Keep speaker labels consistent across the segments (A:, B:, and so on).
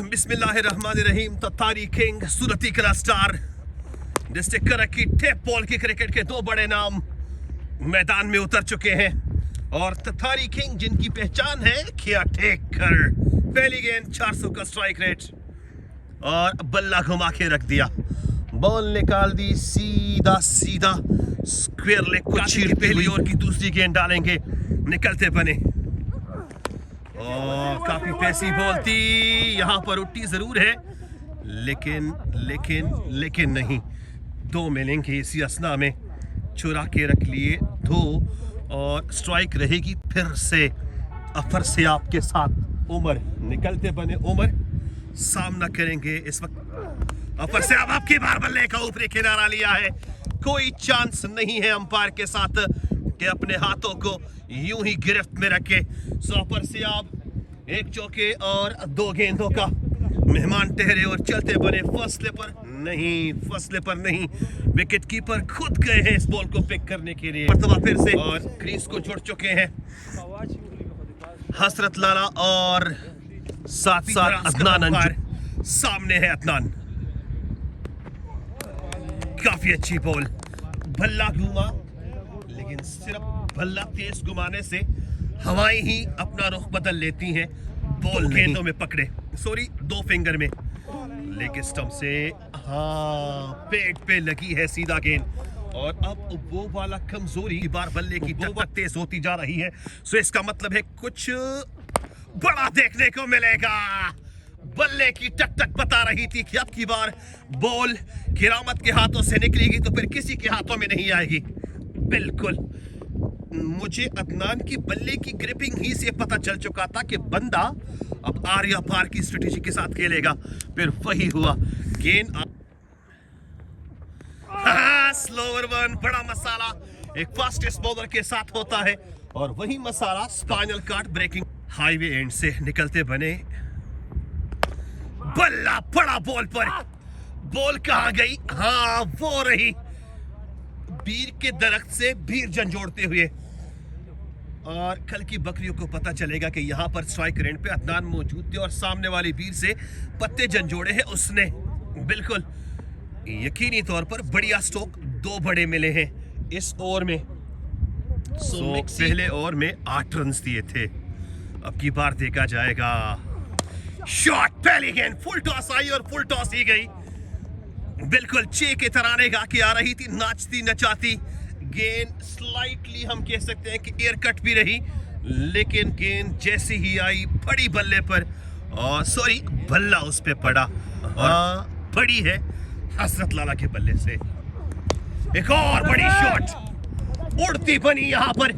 A: बिस्मिल्लाहिर्रहमानिर्रहीम। ततारी किंग सूरती कला star district Karachi tape ball के क्रिकेट के दो बड़े नाम मैदान में उतर चुके हैं और ततारी किंग जिनकी पहचान है किया टेकर। पहली गेंद 400 का स्ट्राइक रेट और बल्ला घुमा के रख दिया, बॉल निकाल दी सीधा सीधा स्क्वायर लेग को चीर। पहली ओवर की दूसरी गेंद डालेंगे, निकलते बने और काफी पैसी बॉल थी, यहाँ पर उठी जरूर है लेकिन लेकिन लेकिन नहीं। दो मिलेंगे इसी असना में, चुरा के रख लिए दो और स्ट्राइक रहेगी फिर से अफर से आपके साथ। उमर निकलते बने, उमर सामना करेंगे इस वक्त अफर से। अब आपकी बार बल्ले का ऊपरी किनारा लिया है, कोई चांस नहीं है अंपायर के साथ कि अपने हाथों को यूं ही गिरफ्त में रखे। अफर से आप एक चौके और दो गेंदों का मेहमान ठहरे और चलते बने। फसले पर नहीं, फसले पर नहीं, विकेट कीपर खुद गए हैं इस बॉल को पिक करने के लिए। मर्तबा फिर से और क्रीज को जुड़ चुके हैं हसरत लाला और साथ साथ अदनान अंजुम। सामने है अदनान, काफी अच्छी बॉल, भल्ला घुमा लेकिन सिर्फ भल्ला तेज घुमाने से हवाएं ही अपना रुख बदल लेती हैं। बॉल गेंदों में पकड़े, सॉरी दो फिंगर में, लेग स्टंप से हाँ पेट पे लगी है सीधा गेंद। और अब वो वाला कमजोरी बार बल्ले की टक्कर तेज होती जा रही है, सो इसका मतलब है कुछ बड़ा देखने को मिलेगा। बल्ले की टक टक बता रही थी कि अब की बार बॉल किरामत के हाथों से निकलेगी तो फिर किसी के हाथों में नहीं आएगी। बिल्कुल मुझे अदनान की बल्ले की ग्रिपिंग ही से पता चल चुका था कि बंदा अब आर्या पार की स्ट्रेटेजी के साथ खेलेगा, फिर वही हुआ। गेंद स्लोअर वन, बड़ा मसाला एक फास्टेस्ट बॉलर के साथ होता है और वही मसाला spinal cord breaking. Highway end से निकलते बने, बल्ला पड़ा बॉल पर, बॉल कहां गई? हाँ वो रही बीर के दरख्त से भीर झंझोड़ते हुए। और कल की बकरियों को पता चलेगा कि यहाँ पर स्ट्राइक रेंज पे अदनान मौजूद थे और सामने वाली बीर से पत्ते झंझोड़े हैं उसने। बिल्कुल यकीनी तौर पर बढ़िया स्ट्रोक दो बड़े मिले हैं इस ओवर में। पहले ओवर में 8 रन दिए थे, अब की बार देखा जाएगा। शॉट, पहली गेंद फुल टॉस आई और फुल टॉस ही गई। बिल्कुल चे के तराने गा के आ रही थी, नाचती नचाती। गेंद स्लाइटली हम कह सकते हैं कि एयर कट भी रही, लेकिन गेंद जैसी ही आई बड़ी बल्ले पर और सॉरी बल्ला उस पे पड़ा और बड़ी है हसरत लाला के बल्ले से। एक और बड़ी शॉट उड़ती बनी, यहां पर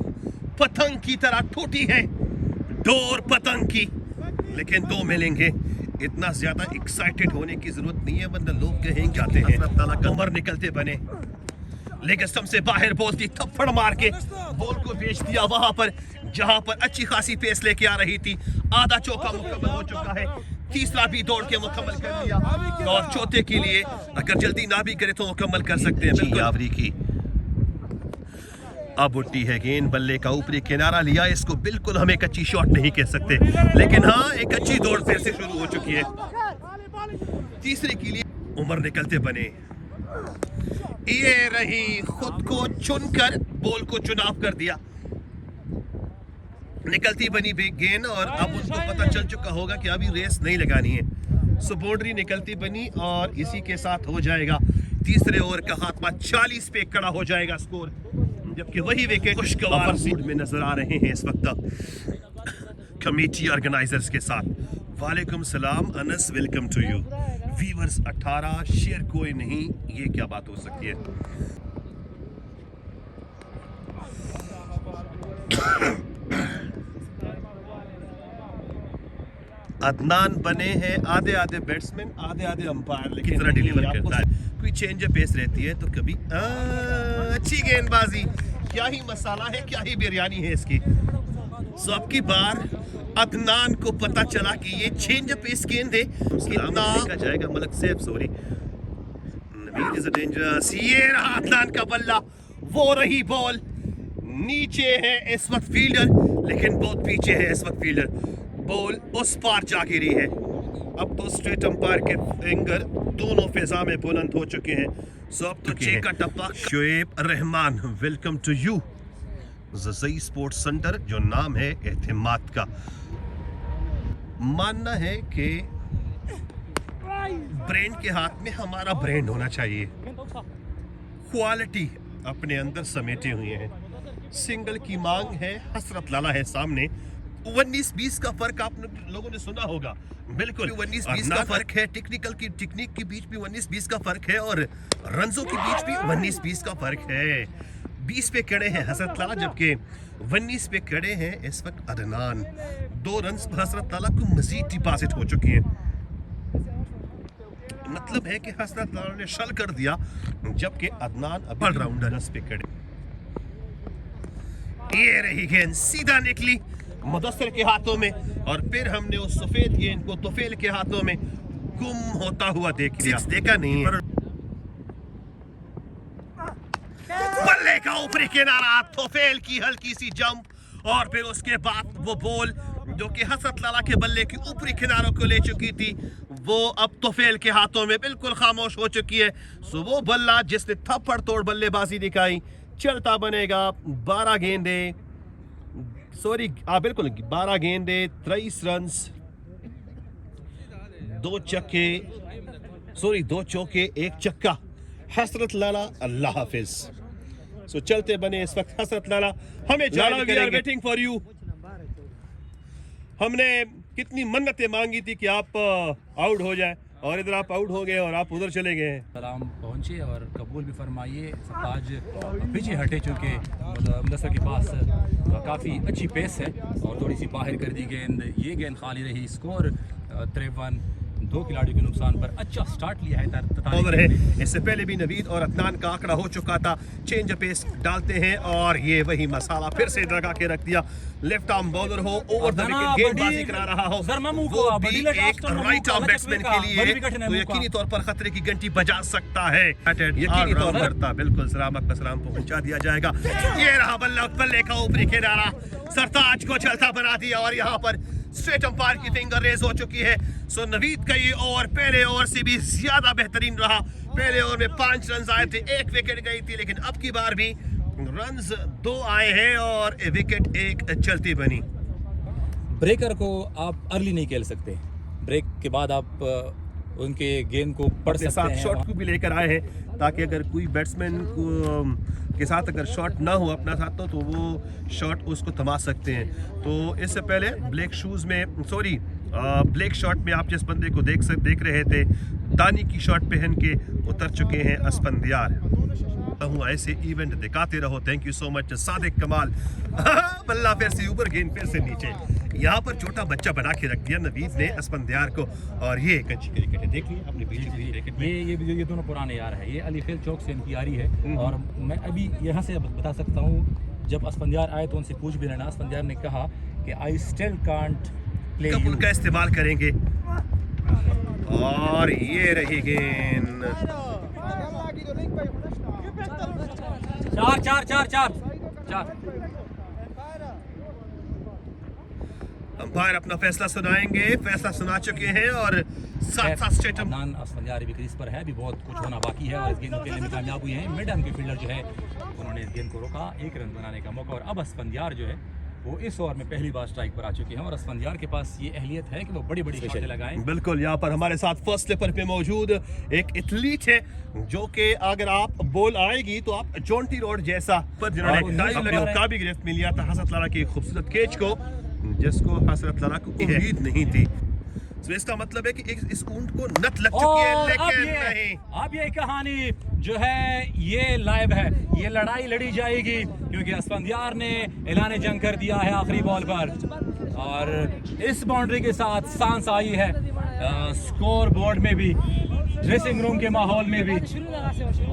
A: पतंग की तरह टूटी है, डोर पतंग की, लेकिन दो मिलेंगे। इतना ज्यादा एक्साइटेड होने की जरूरत नहीं है, वरना लोग कहेंगे जाते हैं। उमर निकलते बने, लेग स्टंप से बाहर बॉल थी, थप्पड़ मार के बॉल को भेज दिया वहां पर जहां पर अच्छी खासी पेस लेके आ रही थी। आधा चौका मुकम्मल हो चुका है, तीसरा भी दौड़ के मुकम्मल कर लिया और चौथे के लिए अगर जल्दी ना भी करे तो मुकम्मल कर सकते हैं। बिल्कुल आवरी की अब उठी है गेंद, बल्ले का ऊपरी किनारा लिया। इसको बिल्कुल हम एक अच्छी शॉट नहीं कह सकते, लेकिन हाँ एक अच्छी दौड़ फिर से शुरू हो चुकी है। तीसरे के लिए उमर निकलते बने, ये रही खुद को चुनकर बॉल को चुनाव कर दिया। निकलती बनी गेंद और अब उनको पता चल चुका होगा कि अभी रेस नहीं लगानी है, सो बाउंड्री निकलती बनी और इसी के साथ हो जाएगा तीसरे ओवर का खात्मा। 40 पे खड़ा हो जाएगा स्कोर, जबकि वही विकेट खुशगवार मूड में नजर आ रहे हैं इस वक्त कमेटी ऑर्गेनाइजर्स के साथ। वालेकुम सलाम Anas, welcome to you. Viewers 18 share कोई नहीं, ये क्या बात हो सकती है? अदनान बने हैं आधे आधे बैट्समैन आधे आधे अंपायर, लेकिन तरह डिलीवर करता है। कोई चेंज पेस रहती है तो कभी अच्छी गेंदबाजी, क्या ही मसाला है, क्या ही बिरयानी है इसकी। सो अब की बार अदनान को पता चला कि ये चेंज पेस गेंद है, कितना जाएगा Malak safe, sorry Nabeel is dangerous. ये रहा अदनान का बल्ला, वो रही बॉल, नीचे है इस वक्त फील्डर, लेकिन बहुत पीछे है इस वक्त फील्डर। बॉल उस पार जा गिरी है। अब तो स्ट्रेट अंपायर के फिंगर दोनों फिजा में बुलंद हो चुके हैं। सो अब तो चेक का टप्पा। Shoaib Rahman, welcome to you Zazai sports centre, जो नाम है एतमाद का। मानना है कि ब्रांड के हाथ में हमारा ब्रांड होना चाहिए। क्वालिटी अपने अंदर समेटे हुए हैं। सिंगल की मांग है, हसरत लाला है सामने। 19-20 का फर्क आप लोगों ने सुना होगा। बिल्कुल 19-20 का फर्क है। टेक्निक के बीच भी 19-20 का फर्क है और रन्सों के बीच भी 19-20 का फर्क है। 20 पे खड़े हैं हसरत लाला, जबकि 19 पे खड़े हैं इस वक्त अदनान। 2 रन पर हसरत लाला को मजीद डिपॉजिट हो चुकी हैं। मतलब है कि हसरत लाला ने शल कर दिया, जबकि अदनान अभी ऑलराउंडर पे खड़े। ये रही गेंद सीधा निकली मुदस्सिर के हाथों में, और फिर हमने उस सफेद गेंद को तुफेल के हाथों में गुम होता हुआ देख लिया। देखा नहीं है। बल्ले का ऊपरी किनारा, तुफेल की हल्की सी जंप, और फिर उसके बाद वो बॉल जो कि हसरत लाला के बल्ले की ऊपरी किनारों को ले चुकी थी, वो अब तुफेल के हाथों में बिल्कुल खामोश हो चुकी है। सो वो बल्ला जिसने थप्पड़ तोड़ बल्लेबाजी दिखाई चलता बनेगा। 12 गेंदे, बिल्कुल 12 गेंदे, 23 रन्स, 2 चौके, 1 चक्का। हसरत लाला अल्लाह हाफिज। सो चलते बने इस वक्त हसरत लाला। हमें जाना, we are waiting for you. हमने कितनी मन्नतें मांगी थी कि आप आउट हो जाए, और इधर आप आउट हो गए और आप उधर चले गए हैं।
B: सलाम पहुँचे और कबूल भी फरमाइए। आज पीछे हटे चूँकि मुदस्सिर के पास काफ़ी अच्छी पेस है और थोड़ी सी बाहर कर दी गेंद। ये गेंद खाली रही। स्कोर 53। 2 खिलाड़ियों के नुकसान पर अच्छा स्टार्ट लिया है
A: ओवर है। इससे पहले भी नवीद और अदनान का आंकड़ा हो चुका था। चेंज पेस डालते हैं और ये वही मसाला फिर से लगा के रख दिया। लेफ्ट आर्म बॉलर हो, ओवर द विकेट गेंदबाजी करा रहा हो, वो भी एक राइट आर्म बैट्समैन के लिए तो यकीनी तौर पर खतरे की घंटी बजा सकता है। यकीनी तौर पर था, बिल्कुल सलामत का सलाम पहुंचा दिया जाएगा। ये रहा बल्ले का ऊपरी किनारा, सरताज को चलता बना दिया, और यहाँ पर स्ट्रेट अंपायर की फिंगर रेज हो चुकी है। सो नवीद का ये ओवर पहले ओवर से भी ज्यादा बेहतरीन रहा। पहले ओवर में 5 रन आए थे, 1 विकेट गई थी, लेकिन अब की बार भी रन्स 2 आए हैं और विकेट 1 चलती बनी।
B: ब्रेकर को आप अर्ली नहीं खेल सकते। ब्रेक के बाद आप उनके गेंद को पढ़ सकते हैं।
A: शॉट को भी लेकर आए हैं, ताकि अगर कोई बैट्समैन के साथ अगर शॉट ना हो अपना साथ तो वो शॉट उसको थमा सकते हैं। तो इससे पहले ब्लैक शॉट में आप जिस बंदे को देख रहे थे, दानी की शॉट पहन के उतर चुके हैं अस्फंदियार। ऐसे इवेंट दिखाते रहो। Thank you so much Sadiq कमाल। बल्ला फिर से ऊपर, गेंद फिर से नीचे। यहाँ पर छोटा बच्चा बना के रख दिया नवीद ने अस्फंदियार को, और ये एक अच्छी क्रिकेट है। देखिए अपने क्रिकेट में
B: ये दोनों पुराने यार है। ये अली खेल चौक से इनकी यारी है, और मैं अभी यहाँ से बता सकता हूँ, जब अस्फंदियार आए तो उनसे पूछ भी लेना। अस्फंदियार ने कहा कि आई स्टिल कांट प्ले।
A: कब उनका इस्तेमाल करेंगे, और ये रही गेंद।
B: 4
A: अंपायर अपना फैसला सुनाएंगे। फैसला सुना चुके हैं, और साथ स्टेट
B: अस्फंदियार भी क्रीज पर है। अभी बहुत कुछ होना बाकी है, और इस गेंद को खेलने में कामयाब हुए हैं। मिड आर्म के फील्डर जो है उन्होंने इस गेंद को रोका, 1 रन बनाने का मौका। और अब अस्फंदियार जो है वो इस ओवर में पहली बार स्ट्राइक पर आ चुके हैं, और अस्फंदियार के पास ये अहलियत है कि वो बड़ी शॉटें लगाएं।
A: बिल्कुल। यहाँ पर हमारे साथ फर्स्ट स्लिपर पे मौजूद एक एथलीट है, जो कि अगर आप बॉल आएगी तो आप जॉन्टी रोड जैसा पर जिन्होंने का भी गिरफ्त में लिया था हसरत लाला की खूबसूरत कैच को, जिसको हसरत लाला को उम्मीद नहीं थी। तो इसका मतलब है कि इस ऊंट को नत लग चुकी है, लेकिन नहीं।
B: अब ये कहानी जो है ये लाइव है, ये लड़ाई लड़ी जाएगी, क्योंकि अस्फंदियार ने ऐलान जंग कर दिया है आखिरी बॉल पर, और इस बाउंड्री के साथ सांस आई है स्कोर बोर्ड में भी, ड्रेसिंग रूम के माहौल में भी,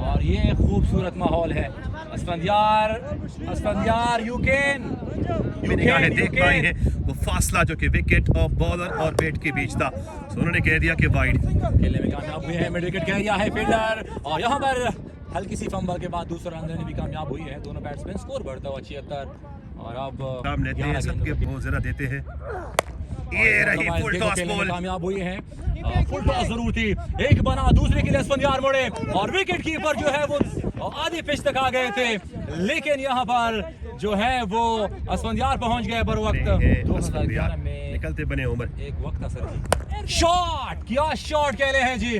B: और ये खूबसूरत माहौल है। अस्फंदियार यू कैन
A: देख पाए हैं वो फासला जो कि विकेट और बॉलर और बैट के बीच था। तो उन्होंने कह दिया कि वाइड।
B: खेलने में कामयाब हुए हैं, मिड विकेट कह दिया है फील्डर, और यहाँ पर हल्की सी फंबल के बाद दूसरा रन देने भी कामयाब हुई है दोनों बैट्समैन। स्कोर बढ़ता हुआ 76, और अब
A: लेते हैं सबके बहुत ज़रा देते हैं। ये रही फुल टॉस बॉल।
B: कामयाब हुई है। फुल टॉस जरूर थी, एक बना, दूसरे के लिए स्पंदयार मुड़े और विकेट कीपर जो है वो आधी पिच तक आ गए थे, लेकिन यहाँ पर जो है वो स्पंदयार पहुंच गए बर वक्त। 2011 में
A: निकलते बने उमर,
B: एक वक्त था सर जी। शॉट, क्या शॉट कह रहे हैं जी,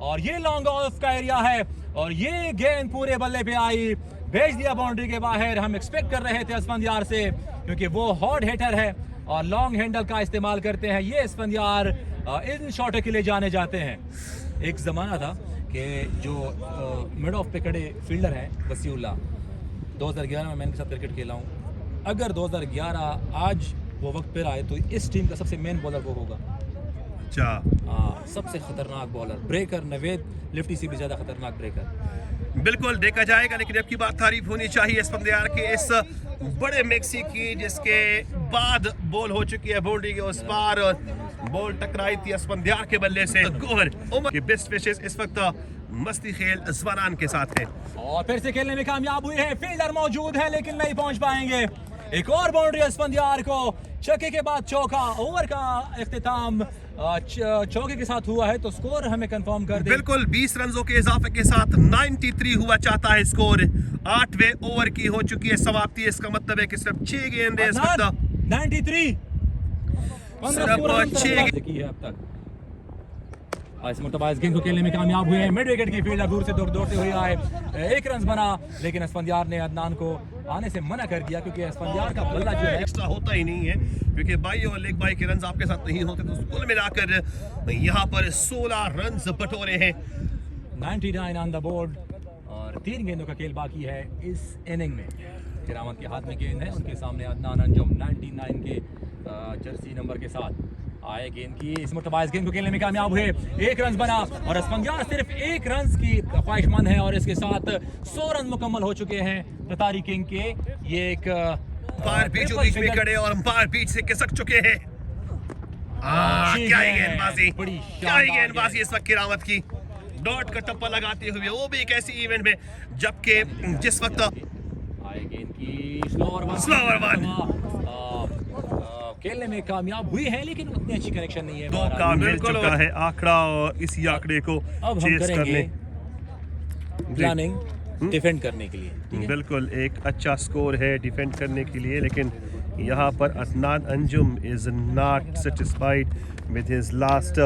B: और ये लॉन्ग ऑफ का एरिया है और ये गेंद पूरे बल्ले पे आई, भेज दिया बाउंड्री के बाहर। हम एक्सपेक्ट कर रहे थे स्पंदयार से, क्योंकि वो हॉट हिटर है और लॉन्ग हैंडल का इस्तेमाल करते हैं। ये स्पंदयार इन शॉटों के लिए जाने जाते हैं। एक ज़माना था कि जो मिड ऑफ पे खड़े फील्डर हैं वसीउल्लाह, 2011 में मैंने इनके साथ क्रिकेट खेला हूँ। अगर 2011 आज वो वक्त पर आए तो इस टीम का सबसे मेन बॉलर वो होगा।
A: अच्छा,
B: सबसे खतरनाक बॉलर, ब्रेकर नवेद लिफ्टी से भी ज़्यादा खतरनाक ब्रेकर।
A: बिल्कुल देखा जाएगा, लेकिन अब की बात तारीफ होनी चाहिए स्पंदयार के इस बड़े मैक्सी की, जिसके बाद बॉल हो चुकी है बाउंड्री के उस पार और बॉल टकराई थी स्पंदयार के बल्ले से। गोहर उमर के बेस्ट विशेस इस वक्त मस्ती खेल ज़वारान के साथ है
B: और फिर से खेलने में कामयाब हुए हैं। फील्डर मौजूद है लेकिन नहीं पहुंच पाएंगे। एक और बाउंड्री स्पंदयार को, छक्के के बाद चौका। ओवर का इख्तिताम चौके के साथ हुआ है, तो स्कोर हमें कंफर्म कर दे।
A: बिल्कुल 20 रनों के इजाफे के साथ 93 हुआ चाहता है स्कोर। 8वें ओवर की हो चुकी है समाप्ति, इसका मतलब है कि सिर्फ 6 गेंदें इस वक्त
B: 93
A: सिर्फ 6
B: की है अब तक। इस मरतबा इस गेंद को खेलने में कामयाब हुए हैं। मिड विकेट की फील्डर दूर से दौड़ते हुए आए, 1 रन बना, लेकिन स्पंदयार ने अदनान को आने से मना कर दिया, क्योंकि स्पंदयार का बल्ला जो है
A: एक्स्ट्रा होता ही नहीं है, क्योंकि बाई और लेग बाई के रन आपके साथ नहीं होते। तो कुल मिलाकर यहाँ पर 16 रन बटोरे हैं।
B: 99 ऑन द बोर्ड और 3 गेंदों का खेल बाकी है इस इनिंग में। किरामत के हाथ में गेंद है, उनके सामने अदनान अंजुम 99 के जर्सी नंबर के साथ आए गेंद की। इस मरतबा इस गेंद को खेलने में कामयाब हुए, 1 रन बना और स्पंदयार सिर्फ 1 रन की ख्वाहिशमंद है और इसके साथ 100 रन मुकम्मल हो चुके हैं कतारी किंग के। ये एक
A: अंपायर बीचों बीच में खड़े और अंपायर बीच से खिसक चुके हैं। क्या ही गेंदबाजी, क्या ही गेंदबाजी इस वक्त किरामत की। डॉट का टप्पा लगाते हुए, वो भी एक ऐसी इवेंट में जबकि जिस वक्त
B: आए गेंद की स्लोअर
A: वन
B: खेलने में कामयाब हुई है, लेकिन उतनी अच्छी कनेक्शन नहीं है।
A: दो का मिल चुका है आंकड़ा और इसी आंकड़े को
B: अब हम
A: चेस
B: करेंगे
A: करने
B: प्लानिंग डिफेंड करने के लिए, ठीक है?
A: बिल्कुल एक अच्छा स्कोर है डिफेंड करने के लिए, लेकिन यहाँ पर Adnan Anjum is not satisfied with his last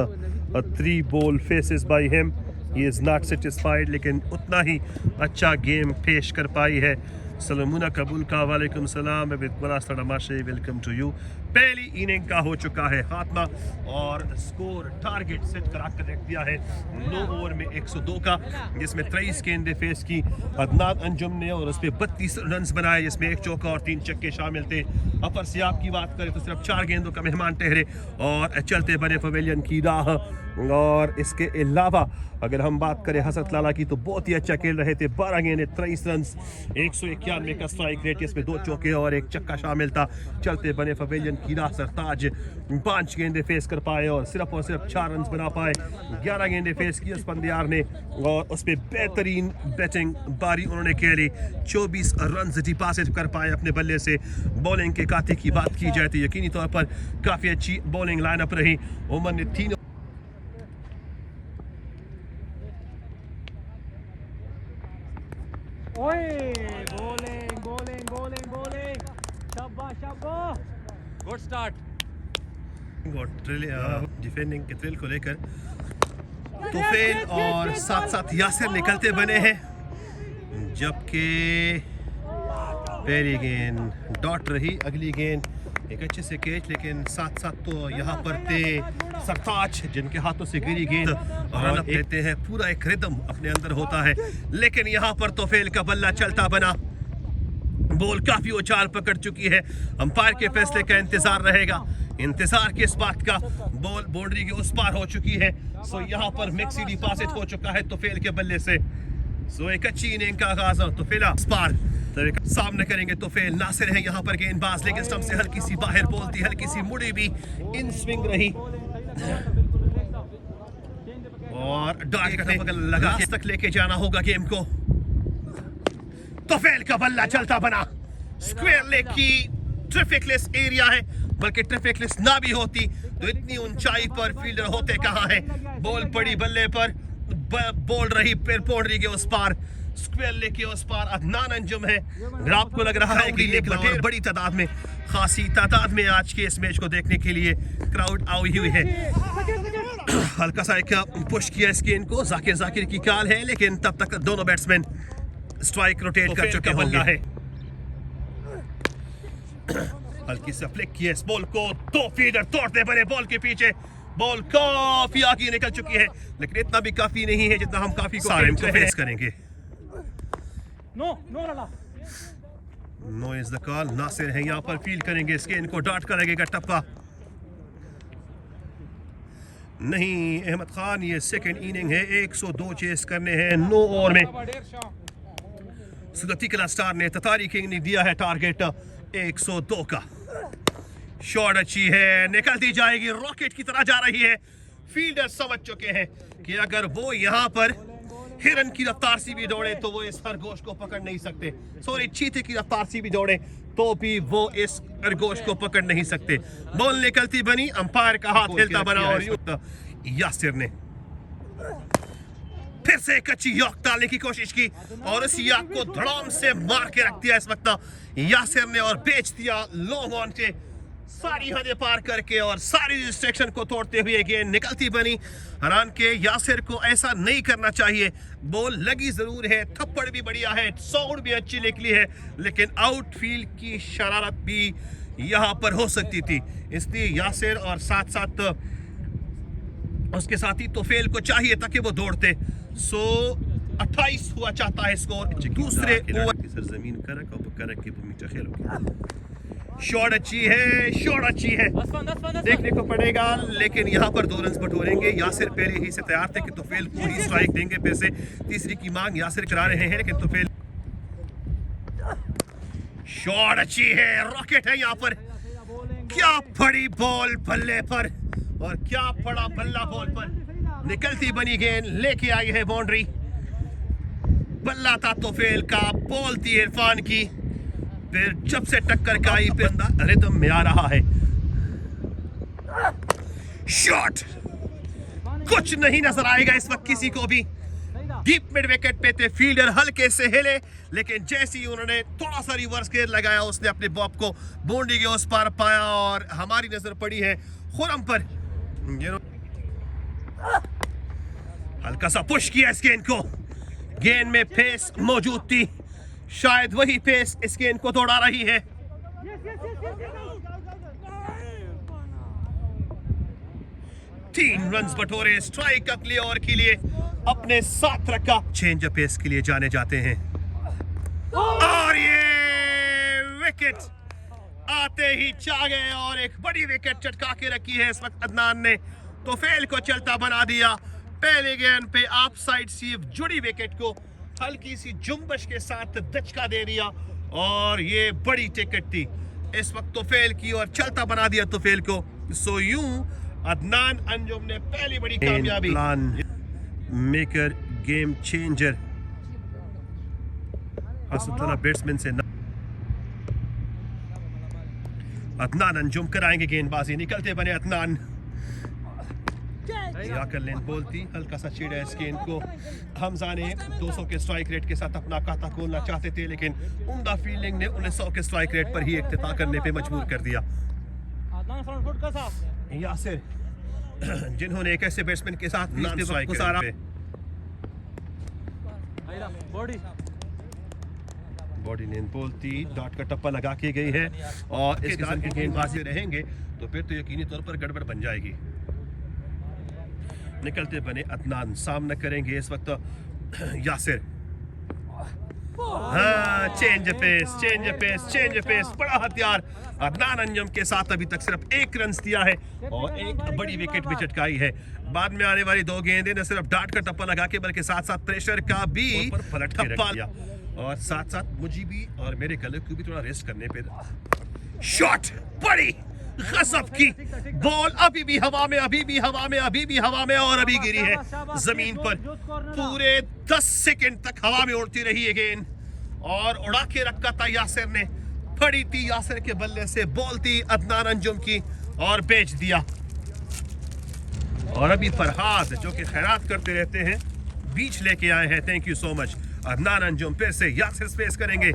A: 3 ball faces by him. He is not satisfied, लेकिन उतना ही अच्छा गेम पेश कर पाई है। सलमुना कबूल का वालेकुम सलाम, वेलकम टू यू। पहली इनिंग का हो चुका है खात्मा और स्कोर टारगेट सेट करा कर रख दिया है 9 ओवर में 102 का, जिसमें 23 गेंदें फेस की अदनान अंजुम ने और उस पर 32 रन बनाए, जिसमें 1 चौका और 3 छक्के शामिल थे। अपर सियाब की बात करें तो सिर्फ 4 गेंदों का मेहमान ठहरे और चलते बने पवेलियन की राह। और इसके अलावा अगर हम बात करें हसरत लाला की, तो बहुत ही अच्छा खेल रहे थे। 12 गेंदें 23 रन, 191 का स्ट्राइक रेट, इसमें 2 चौके और 1 छक्का शामिल था। चलते बने पवेलियन की राह सरताज 5 गेंदें फेस कर पाए और सिर्फ 4 रन बना पाए। 11 गेंदें फेस की स्पंदयार ने और उस पर बेहतरीन बैटिंग बारी उन्होंने खेली। 24 रन डिपॉजिट कर पाए अपने बल्ले से। बॉलिंग के काते की बात की जाए तो यकीनी तौर पर काफ़ी अच्छी बॉलिंग लाइनअप रही। उमर ने 3
B: गुड स्टार्ट।
A: डिफेंडिंग के थ्रिल को लेकर तुफेल और साथ साथ यासिर निकलते बने हैं, जबकि पहली गेंद डॉट रही। अगली गेंद एक अच्छे से कैच, लेकिन साथ साथ तो यहाँ पर थे सरताज जिनके हाथों से गिरी गेंद रन अप लेते हैं। पूरा एक रिदम अपने अंदर होता है, लेकिन यहाँ पर तुफेल का बल्ला चलता बना। बॉल काफी उछाल पकड़ चुकी है, अंपायर के फैसले का इंतजार रहेगा। इंतजार किस बात का, बॉल बाउंड्री के उस पार हो चुकी है। सो यहाँ पर मैक्सी डिपॉजिट हो चुका है तुफेल के बल्ले से। सो एक अच्छी इनिंग का आगाज तुफेला इस पार सामने करेंगे। तुफेल नासिर है यहाँ पर गेंदबाज, लेकिन स्टंप से हल्की सी बाहर बोलती, हल्की सी मुड़ी भी इन स्विंग रही और डाल का लगा तक लेके जाना होगा गेम को। तुफेल का बल्ला चलता बना, स्क्वायर लेग की ट्रैफिक लेस एरिया है बल्कि ट्रैफिक लिस्ट ना भी होती तो इतनी ऊंचाई पर फील्डर होते कहाँ हैं। बॉल पड़ी बल्ले पर, बॉल रही फिर बाउंड्री के उस पार, स्क्वायर लेके उस पार अदनान अंजुम है। अगर आपको लग रहा है कि ये बड़ी तादाद में, खासी तादाद में आज के इस मैच को देखने के लिए क्राउड आई हुई है। हल्का सा एक पुश किया इस गेंद को, जाकिर की कॉल है, लेकिन तब तक दोनों बैट्समैन स्ट्राइक रोटेट कर चुके होंगे। हल्की से फ्लिक किया इस बॉल को, दो फील्डर तोड़ते बने बॉल के पीछे, बॉल काफी आगे निकल चुकी है, लेकिन इतना भी काफी नहीं है जितना हम काफी को फेस करेंगे। No is the call. Nasir है यहाँ पर, फील्ड करेंगे इस गेंद को, डॉट का लगेगा टप्पा नहीं। अहमद खान, ये सेकंड इनिंग है, 102 चेस करने हैं 9 ओवर में। सुदती कला स्टार ने ततारी किंग ने दिया है टारगेट 102 का। शॉट अच्छी है, निकलती जाएगी, रॉकेट की तरह जा रही है। फील्डर समझ चुके हैं कि अगर वो यहाँ पर हिरन की रफ्तार से भी दौड़े तो वो इस खरगोश को पकड़ नहीं सकते, सॉरी चीते की रफ्तार से भी दौड़े तो भी वो इस खरगोश को पकड़ नहीं सकते। बॉल निकलती बनी, अंपायर का हाथ हिलता बना और यासिर ने फिर से कच्ची यॉक डालने की कोशिश की और इस यॉक को धड़ाम से मार के रख दिया इस वक्त यासिर ने और बेच दिया लॉन्ग ऑन के, सारी हदें पार करके और सारी रिस्ट्रिक्शन को तोड़ते हुए गेंद निकलती बनी। हरान के यासिर को ऐसा नहीं करना चाहिए। बॉल लगी जरूर है, थप्पड़ भी बढ़िया है, साउंड भी अच्छी निकली है, लेकिन आउटफील्ड की शरारत भी यहाँ पर हो सकती थी। इसलिए यासिर और साथ साथ उसके साथी तोफेल को चाहिए ताकि वो दौड़ते। 28 हुआ चाहता है स्कोर दूसरे ओवर की सरजमीन करक और करक की भूमि खेलोगे। शॉट अच्छी है, शॉट अच्छी है, देखने को पड़ेगा, लेकिन यहाँ पर 2 रन बटोरेंगे। यासिर पहले ही से तैयार थे कि तोफेल को ही स्ट्राइक देंगे, फिर से तीसरी की मांग यासिर करा रहे हैं, लेकिन तोफेल। शॉट अच्छी है, रॉकेट है यहाँ पर, क्या पड़ी बॉल बल्ले पर और क्या पड़ा बल्ला बॉल पर, निकलती बनी गेंद लेके आई है बाउंड्री। बल्ला था तोफेल का, बॉल थी इरफान की, फिर जब से टक्कर का आई बंदा रिदम में आ रहा है। शॉट कुछ नहीं नजर आएगा इस वक्त किसी को भी। डीप मिड विकेट पे थे, फील्डर हल्के से हिले, लेकिन जैसे ही उन्होंने थोड़ा सा रिवर्स गेयर लगाया उसने अपने बॉब को बाउंड्री के उस पार पाया और हमारी नजर पड़ी है खुरम पर। हल्का सा पुश किया इस गेंद को, गेंद में पेस मौजूद थी, शायद वही पेस इस गेंद को दौड़ा रही है। तीन रन्स बटोरे, स्ट्राइक अगले ओवर के लिए अपने साथ रखा। चेंज ऑफ पेस के लिए जाने जाते हैं और ये विकेट आते ही चा गए और एक बड़ी विकेट चटका के रखी है इस वक्त अदनान ने, तो फेल को चलता बना दिया। पहले गेंद पे ऑफ साइड सीव जुड़ी विकेट को हल्की सी जुम्बश के साथ दचका दे दिया और ये बड़ी टिकट थी इस वक्त तोफेल की और चलता बना दिया तोफेल को। सो यूं अदनान अंजुम ने पहली बड़ी कामयाबी, plan maker, game changer batsman से अदनान अंजुम कराएंगे गेंदबाजी। निकलते बने अदनान, जाकर लेन बोलती, हल्का सा छेड़ा इस गेंद को। हमजा ने 200 के स्ट्राइक रेट के साथ अपना खाता खोलना चाहते थे, लेकिन उम्दा फील्डिंग ने उन्हें 100 के स्ट्राइक रेट पर ही इख्तिताम करने पे मजबूर कर दिया। यासिर जिन्होंने एक ऐसे बैट्समैन के साथ गुजारा, बॉडी लेन बोलती, डॉट का टप्पा लगा के गई है और इस किस्म की गेंदबाजी रहेंगे तो फिर तो यकीनी तौर पर गड़बड़ बन जाएगी। निकलते बने अदनान, सामना करेंगे इस वक्त यासिर। हाँ, change pace, change pace, change pace, बड़ा हथियार अदनान अंजुम के साथ अभी तक सिर्फ 1 रन दिया है और एक बड़ी विकेट भी चटकाई है। बाद में आने वाली 2 गेंदें न सिर्फ डाट का टप्पा लगा के बल्कि साथ साथ प्रेशर का भी पलट के रख दिया और साथ साथ मुझे भी और मेरे गले को भी थोड़ा रेस्ट करने पे। शॉट बड़ी गजब की बॉल, अभी भी हवा में, अभी भी हवा में, अभी भी हवा में और अभी गिरी है जमीन पर। पूरे 10 सेकंड तक हवा में उड़ती रही है गेंद और उड़ा के रखा था यासिर ने। पड़ी थी यासिर के बल्ले से, बॉल थी अदनान अंजुम की और बेच दिया। और अभी फरहाद जो कि खैरात करते रहते हैं बीच लेके आए हैं। Thank you so much. Adnan Anjum फिर से यासिर स्पेस करेंगे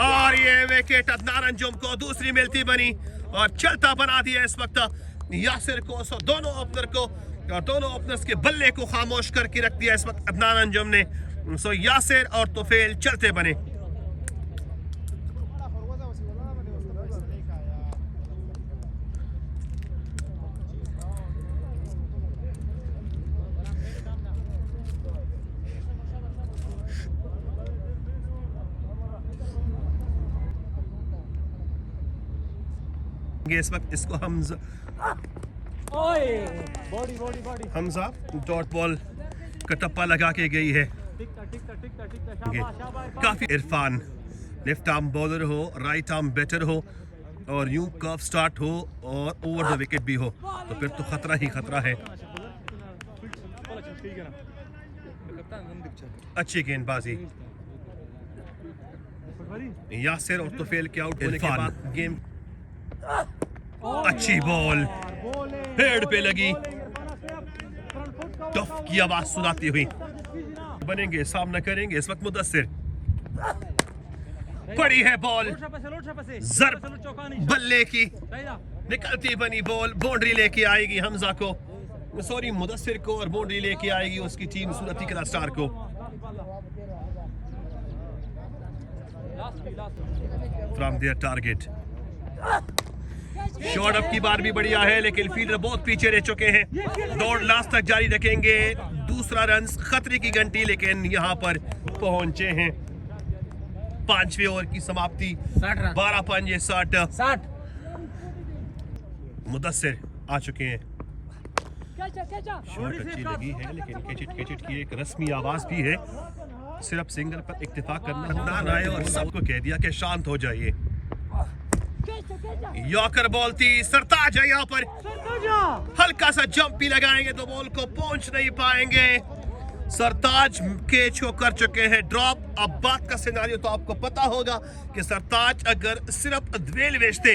A: और ये विकेट अदनान अंजुम को दूसरी मिलती बनी और चलता बना दिया इस वक्त यासिर को। सो दोनों ओपनर को और दोनों ओपनर्स के बल्ले को खामोश करके रख दिया इस वक्त अदनान अंजुम ने। सो यासिर और तुफेल चलते बने। इस वक्त इसको हमजा डॉट बॉल का टप्पा लगा के गई है। काफी इरफान लेफ्ट आर्म बॉलर हो, राइट आर्म बैटर हो और यूं कर्व स्टार्ट हो और ओवर द विकेट भी हो तो फिर तो खतरा ही खतरा है। अच्छी गेंदबाजी यासिर और तुफेल के आउट होने के बाद गेम। अच्छी बॉल हेड पे लगी, टफ की आवाज सुनाती हुई। बनेंगे, सामना करेंगे इस वक्त मुदस्सिर। पड़ी है बॉल, जर्ब बल्ले की निकलती बनी बॉल, बाउंड्री लेके आएगी हमजा को, सॉरी मुदस्सिर को, और बाउंड्री लेके आएगी उसकी टीम सूरती कला स्टार को। फ्रॉम देयर टारगेट शॉट अब की बार भी बढ़िया है लेकिन फील्डर बहुत पीछे रह चुके हैं। दौड़ लास्ट तक जारी रखेंगे। दूसरा रन खतरे की घंटी लेकिन यहां पर पहुंचे हैं। 5वें ओवर की समाप्ति 12 पंजे 60। मुदस्सिर आ चुके हैं। शॉट अच्छी लगी है लेकिन कैचिट की एक रस्मी आवाज भी है। सिर्फ सिंगल पर इक्तिफा करना ना आए और सबको कह दिया कि शांत हो जाइए। यॉर्कर बॉल थी, सरताज है यहाँ पर, हल्का सा जंप भी लगाएंगे तो बॉल को पहुंच नहीं पाएंगे। सरताज कैच को कर चुके हैं ड्रॉप। अब बात का सिनारियो तो आपको पता होगा कि सरताज अगर सिर्फ द्वेल वेचते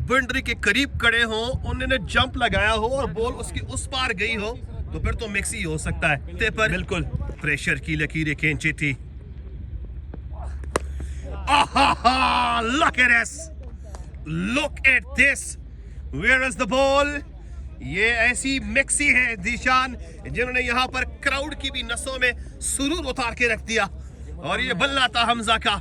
A: बाउंड्री के करीब खड़े हो, उन्होंने जंप लगाया हो और बॉल उसकी उस पार गई हो तो फिर तो मिक्स ही हो सकता है। ते पर बिल्कुल प्रेशर की लकीरें खींची थी। Look at this! Look at this! Where is the ball? ये ऐसी मिक्सी है दिशान जिन्होंने यहाँ पर क्राउड की भी नसों में सुरूर उतार के रख दिया। और ये बल्ला था हमजा का।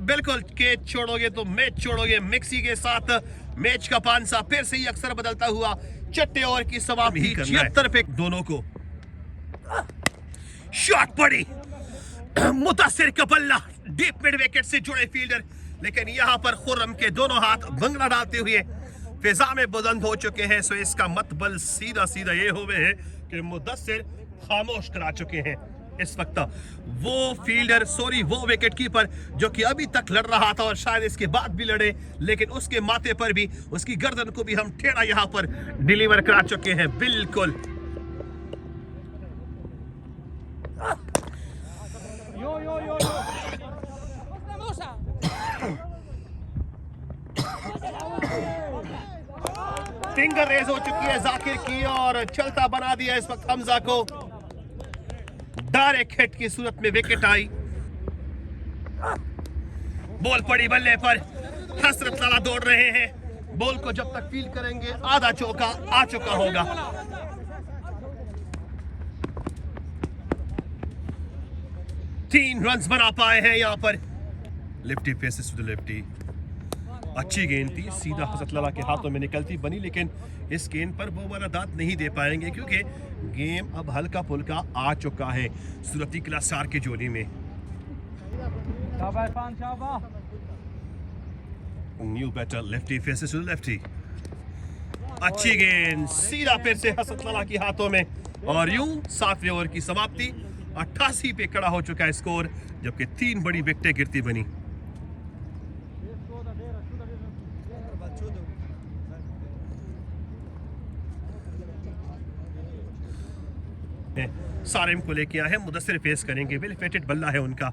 A: बिल्कुल, कैच छोड़ोगे तो मैच छोड़ोगे। मिक्सी के साथ मैच का पांसा फिर से ही अक्सर बदलता हुआ। छठे ओवर की समाप्ति 76 पे दोनों को। शॉट पड़ी, मुदस्सिर का बल्ला डीप मिड विकेट से जुड़े फील्डर, लेकिन यहाँ पर खुर्रम के दोनों हाथ भंगड़ा डालते हुए फिजा में बुलंद हो चुके हैं। सो इसका मतबल सीधा सीधा ये हुए है कि मुदस्सिर खामोश करा चुके हैं इस वक्त। वो फील्डर सॉरी वो विकेट कीपर जो कि अभी तक लड़ रहा था और शायद इसके बाद भी लड़े, लेकिन उसके माथे पर भी उसकी गर्दन को भी हम टेढ़ा यहाँ पर डिलीवर करा चुके हैं। बिल्कुल फिंगर रेज हो चुकी है जाकिर की और चलता बना दिया इस वक्त हमजा को। डायरेक्ट हिट की सूरत में विकेट आई। बॉल पड़ी बल्ले पर, हसरत लाला दौड़ रहे हैं। बॉल को जब तक फील्ड करेंगे आधा चौका आ चुका होगा। तीन रन्स बना पाए हैं यहाँ पर। Lefty faces to the lefty. अच्छी गेंद थी, सीधा हसरत लाला के हाथों में निकलती बनी, लेकिन इस गेंद पर वो वाला दांत नहीं दे पाएंगे क्योंकि गेम अब हल्का फुल्का आ चुका है सूरती क्लास स्टार की जोड़ी में। New batter lefty faces to lefty. अच्छी गेंद सीधा फिर से हसरत लाला के हाथों में और यूं 7वें ओवर की समाप्ति 88 पे खड़ा हो चुका है स्कोर, जबकि 3 बड़ी विकेटें गिरती बनी। सारिम को लेके आए हैं, मुदस्सिर फेस करेंगे। वेल फेटेड बल्ला है उनका।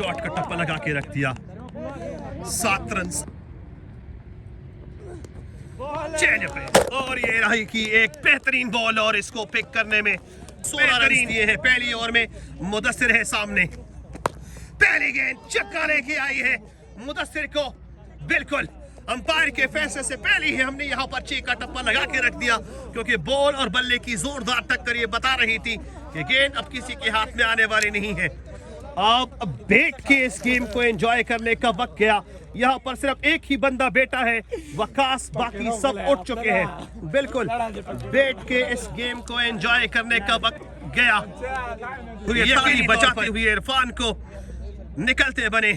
A: शॉट का टप्पा लगा के रख दिया। 7 रन चेंज पे, और ये रही कि एक बेहतरीन बॉल, और इसको पिक करने में 16 रन दिए हैं पहली ओवर में। मुदस्सिर है सामने, पहली गेंद चक्का लेके आई है मुदस्सिर को। बिल्कुल अंपायर के फैसले से पहले ही हमने यहाँ पर 6 का टप्पा लगा के रख दिया, क्योंकि बॉल और बल्ले की जोरदार टक्कर ये बता रही थी कि गेंद अब किसी के हाथ में आने वाली नहीं है। अब बैठ के इस गेम को एंजॉय करने का वक्त गया। यहाँ पर सिर्फ एक ही बंदा बैठा है, वकास, बाकी सब उठ चुके हैं। बिल्कुल बैठ के इस गेम को एंजॉय करने का वक्त गया। यकीनी बचाते हुए इरफान को निकलते बने,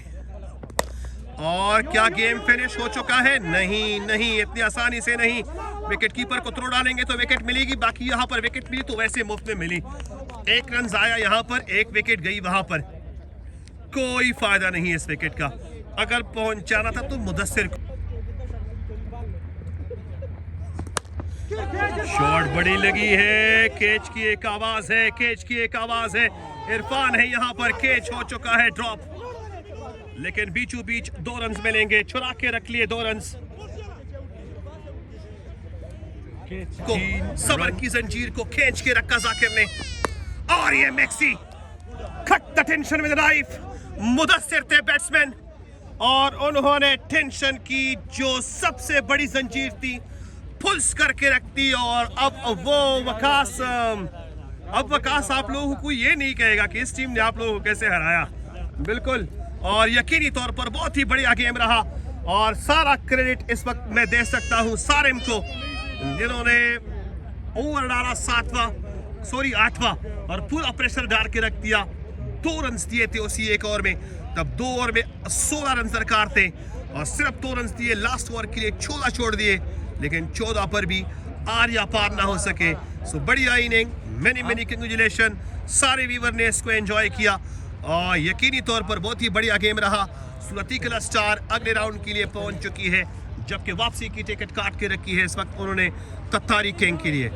A: और क्या गेम फिनिश हो चुका है? नहीं नहीं, इतनी आसानी से नहीं। विकेट कीपर को थ्रो डालेंगे तो विकेट मिलेगी, बाकी यहाँ पर विकेट मिली तो वैसे मुफ्त में मिली। 1 रन आया यहाँ पर, 1 विकेट गई वहां पर। कोई फायदा नहीं इस विकेट का। अगर पहुंचाना था तो मुदस्सिर को। शॉट बड़ी लगी है, कैच की एक आवाज है, कैच की एक आवाज है। इरफान है यहाँ पर, कैच हो चुका है ड्रॉप, लेकिन बीचों बीच 2 रन मिलेंगे। छुरा के रख लिए 2 रन को। सबर की जंजीर को खींच के रखा जाकिर ने, और ये maxi cut the tension with knife. Mudassir थे बैट्समैन, और उन्होंने टेंशन की जो सबसे बड़ी जंजीर थी पुल्स करके रख दी। और अब वो वकास, अब वकास आप लोगों को ये नहीं कहेगा कि इस टीम ने आप लोगों को कैसे हराया। बिल्कुल, और यकीनी तौर पर बहुत ही बढ़िया गेम रहा, और सारा क्रेडिट इस वक्त मैं दे सकता हूं सारिम को, जिन्होंने ओवर डाला 8वां, और पूरा प्रेशर डाल के रख दिया। 2 रन दिए थे उसी 1 ओवर में, तब 2 ओवर में 16 रन दरकार थे, और सिर्फ 2 रन दिए। लास्ट ओवर के लिए 14 छोड़ दिए, लेकिन 14 पर भी आर्या पार ना हो सके। सो बढ़िया इनिंग, मेनी कंग्रेचुलेशन। सारे व्यूअर ने इसको एंजॉय किया, और यकीनी तौर पर बहुत ही बढ़िया गेम रहा। सूरती कला स्टार अगले राउंड के लिए पहुंच चुकी है, जबकि वापसी की टिकट काट के रखी है इस वक्त उन्होंने तत्तारी किंग के लिए।